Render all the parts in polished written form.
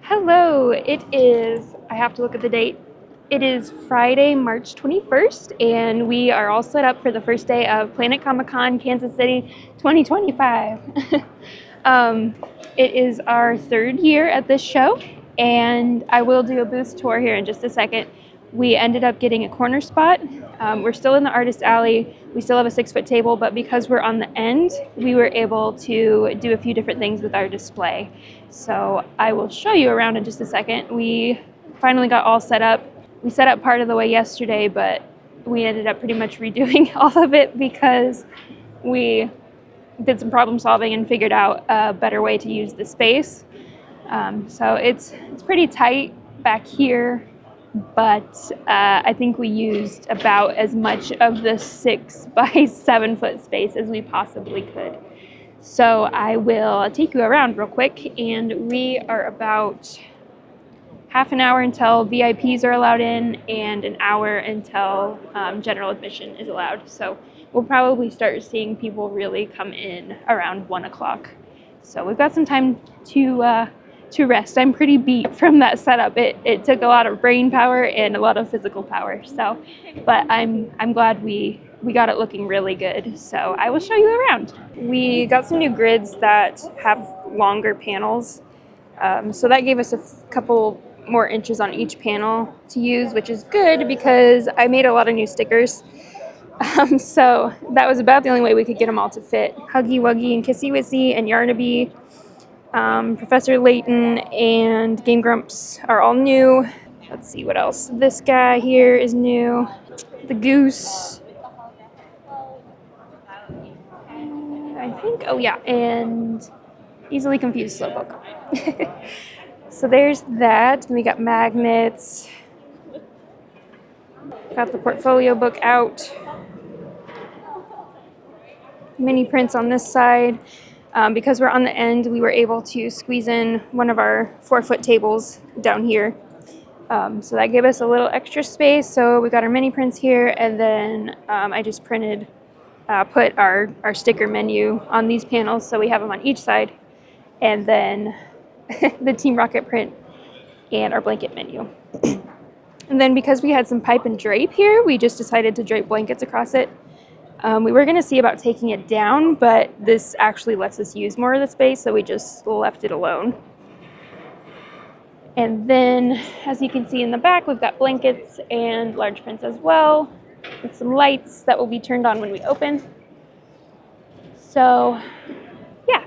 Hello, I have to look at the date. It is Friday, March 21st, and we are all set up for the first day of Planet Comicon, Kansas City 2025. um, it is our third year at this show, and I will do a booth tour here in just a second. We ended up getting a corner spot. We're still in the artist alley. We still have a 6-foot table, but because we're on the end, we were able to do a few different things with our display. So I will show you around in just a second. We finally got all set up. We set up part of the way yesterday, but we ended up pretty much redoing all of it because we did some problem solving and figured out a better way to use the space. So it's pretty tight back here, but I think we used about as much of the 6 by 7 foot space as we possibly could. So I will take you around real quick, and we are about half an hour until VIPs are allowed in and an hour until general admission is allowed. So we'll probably start seeing people really come in around 1 o'clock. So we've got some time to rest. I'm pretty beat from that setup. It took a lot of brain power and a lot of physical power. So, but I'm glad we got it looking really good. So I will show you around. We got some new grids that have longer panels. So that gave us a couple more inches on each panel to use, which is good because I made a lot of new stickers. So that was about the only way we could get them all to fit. Huggy Wuggy and Kissy Wissy and Yarnaby, Professor Layton and Game Grumps are all new. Let's see what else. This guy here is new. The Goose. I think, oh yeah, and Easily Confused Slowpoke. So there's that. Then we got magnets. Got the portfolio book out. Mini prints on this side. Because we're on the end, we were able to squeeze in one of our 4-foot tables down here. So that gave us a little extra space. So we got our mini prints here, and then I just put our sticker menu on these panels, so we have them on each side, and then the Team Rocket print and our blanket menu. And then because we had some pipe and drape here, we just decided to drape blankets across it. We were going to see about taking it down, but this actually lets us use more of the space, so we just left it alone. And then, as you can see in the back, we've got blankets and large prints as well, with some lights that will be turned on when we open. So, yeah.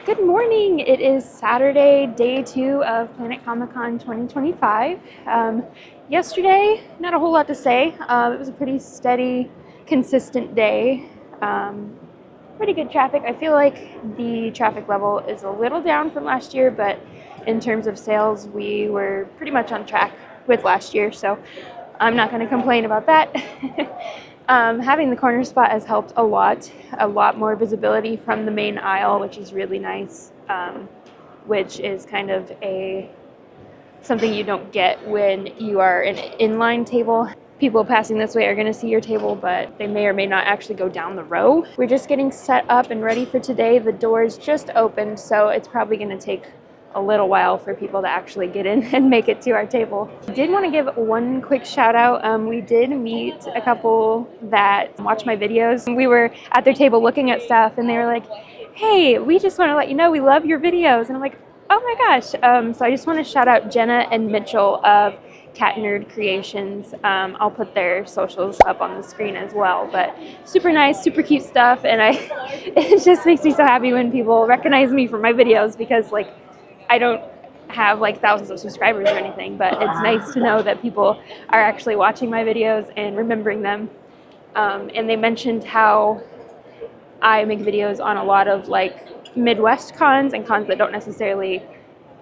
Good morning. It is Saturday, day 2 of Planet Comicon 2025. Yesterday, not a whole lot to say. It was a pretty steady, consistent day. Pretty good traffic. I feel like the traffic level is a little down from last year, but in terms of sales, we were pretty much on track with last year. So I'm not going to complain about that. Having the corner spot has helped a lot more visibility from the main aisle, which is really nice, which is kind of something you don't get when you are an inline table. People passing this way are going to see your table, but they may or may not actually go down the row. We're just getting set up and ready for today. The doors just opened, so it's probably going to take a little while for people to actually get in and make it to our table. I did want to give one quick shout out. We did meet a couple that watch my videos. We were at their table looking at stuff, and they were like, hey, we just want to let you know we love your videos. And I'm like, oh my gosh. So I just want to shout out Jenna and Mitchell of Cat Nerd Creations. I'll put their socials up on the screen as well, but super nice, super cute stuff, and it just makes me so happy when people recognize me from my videos, because like I don't have like thousands of subscribers or anything, but it's nice to know that people are actually watching my videos and remembering them. And they mentioned how I make videos on a lot of like Midwest cons and cons that don't necessarily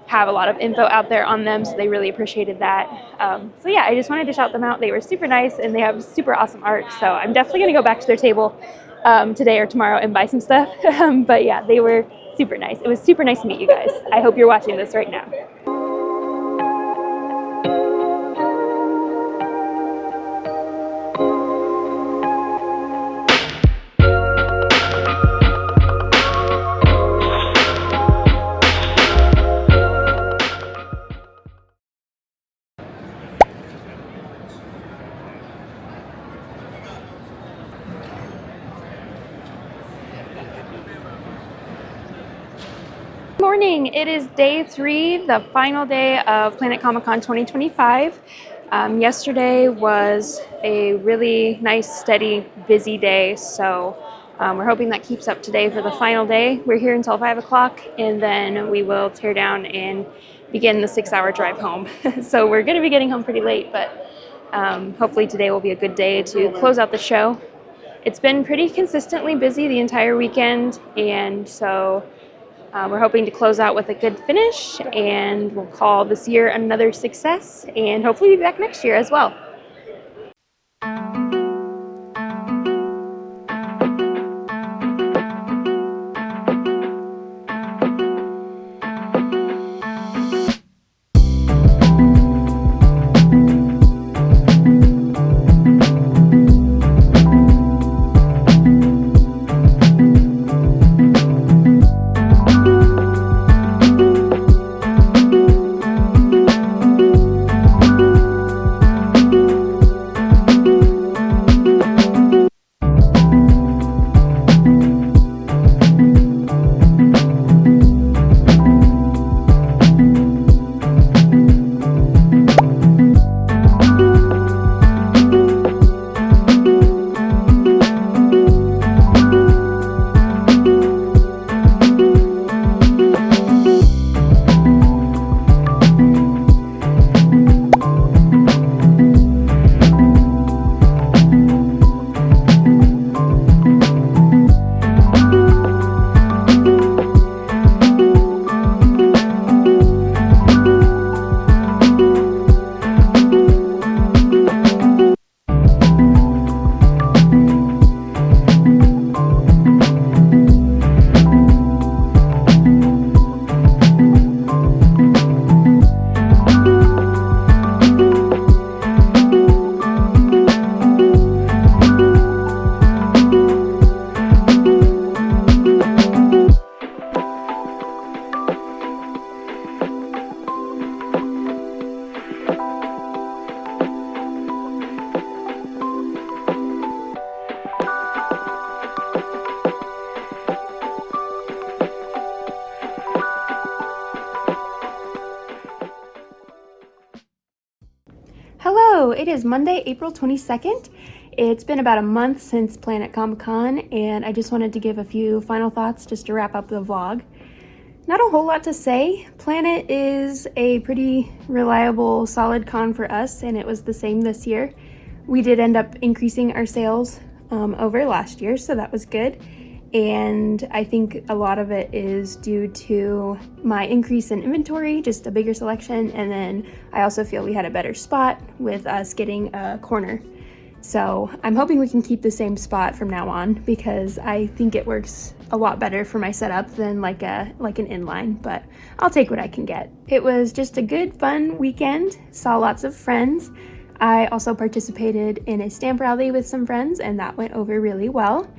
have a lot of info out there on them, so they really appreciated that. So yeah, I just wanted to shout them out. They were super nice and they have super awesome art, so I'm definitely going to go back to their table today or tomorrow and buy some stuff. But yeah, they were super nice. It was super nice to meet you guys. I hope you're watching this right now. Morning. It is day 3, the final day of Planet Comicon 2025. Yesterday was a really nice, steady, busy day, so we're hoping that keeps up today for the final day. We're here until 5 o'clock, and then we will tear down and begin the 6-hour drive home. So we're going to be getting home pretty late, but hopefully today will be a good day to close out the show. It's been pretty consistently busy the entire weekend, and so we're hoping to close out with a good finish, and we'll call this year another success, and hopefully be back next year as well. Hello, it is Monday, April 22nd. It's been about a month since Planet Comicon, and I just wanted to give a few final thoughts just to wrap up the vlog. Not a whole lot to say. Planet is a pretty reliable, solid con for us, and it was the same this year. We did end up increasing our sales over last year, so that was good. And I think a lot of it is due to my increase in inventory, just a bigger selection, and then I also feel we had a better spot with us getting a corner. So I'm hoping we can keep the same spot from now on, because I think it works a lot better for my setup than like an inline, but I'll take what I can get. It was just a good, fun weekend. Saw lots of friends. I also participated in a stamp rally with some friends, and that went over really well.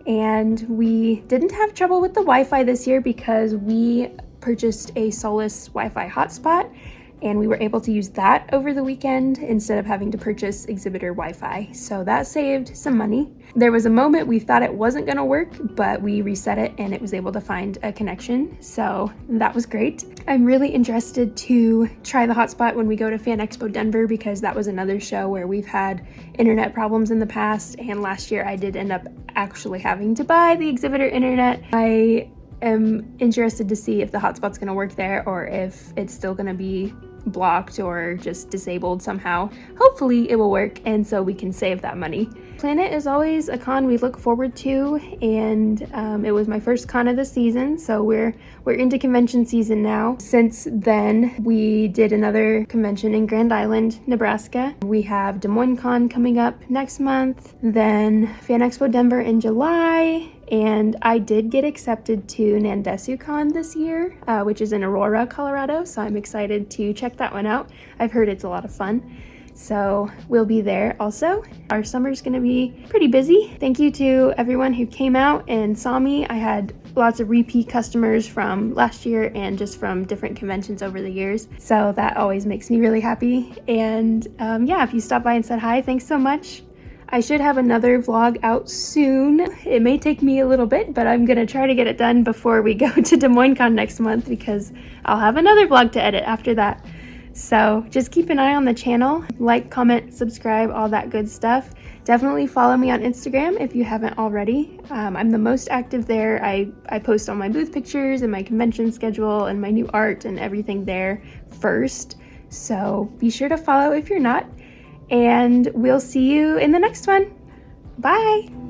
And we didn't have trouble with the Wi-Fi this year because we purchased a Solus Wi-Fi hotspot, and we were able to use that over the weekend instead of having to purchase exhibitor Wi-Fi. So that saved some money. There was a moment we thought it wasn't gonna work, but we reset it and it was able to find a connection. So that was great. I'm really interested to try the hotspot when we go to Fan Expo Denver, because that was another show where we've had internet problems in the past. And last year I did end up actually having to buy the exhibitor internet. I am interested to see if the hotspot's gonna work there or if it's still gonna be blocked or just disabled somehow. Hopefully it will work, and so we can save that money. Planet is always a con we look forward to, and it was my first con of the season, so we're into convention season now. Since then, we did another convention in Grand Island, Nebraska. We have Des Moines Con coming up next month, then Fan Expo Denver in July, and I did get accepted to Nandesu Con this year, which is in Aurora, Colorado, so I'm excited to check that one out. I've heard it's a lot of fun, so we'll be there also. Our summer's gonna be pretty busy. Thank you to everyone who came out and saw me. I had lots of repeat customers from last year and just from different conventions over the years, so that always makes me really happy. And yeah, if you stopped by and said hi, thanks so much. I should have another vlog out soon. It may take me a little bit, but I'm gonna try to get it done before we go to Des Moines Con next month, because I'll have another vlog to edit after that. So just keep an eye on the channel. Like, comment, subscribe, all that good stuff. Definitely follow me on Instagram if you haven't already. I'm the most active there. I post all my booth pictures and my convention schedule and my new art and everything there first. So be sure to follow if you're not. And we'll see you in the next one. Bye!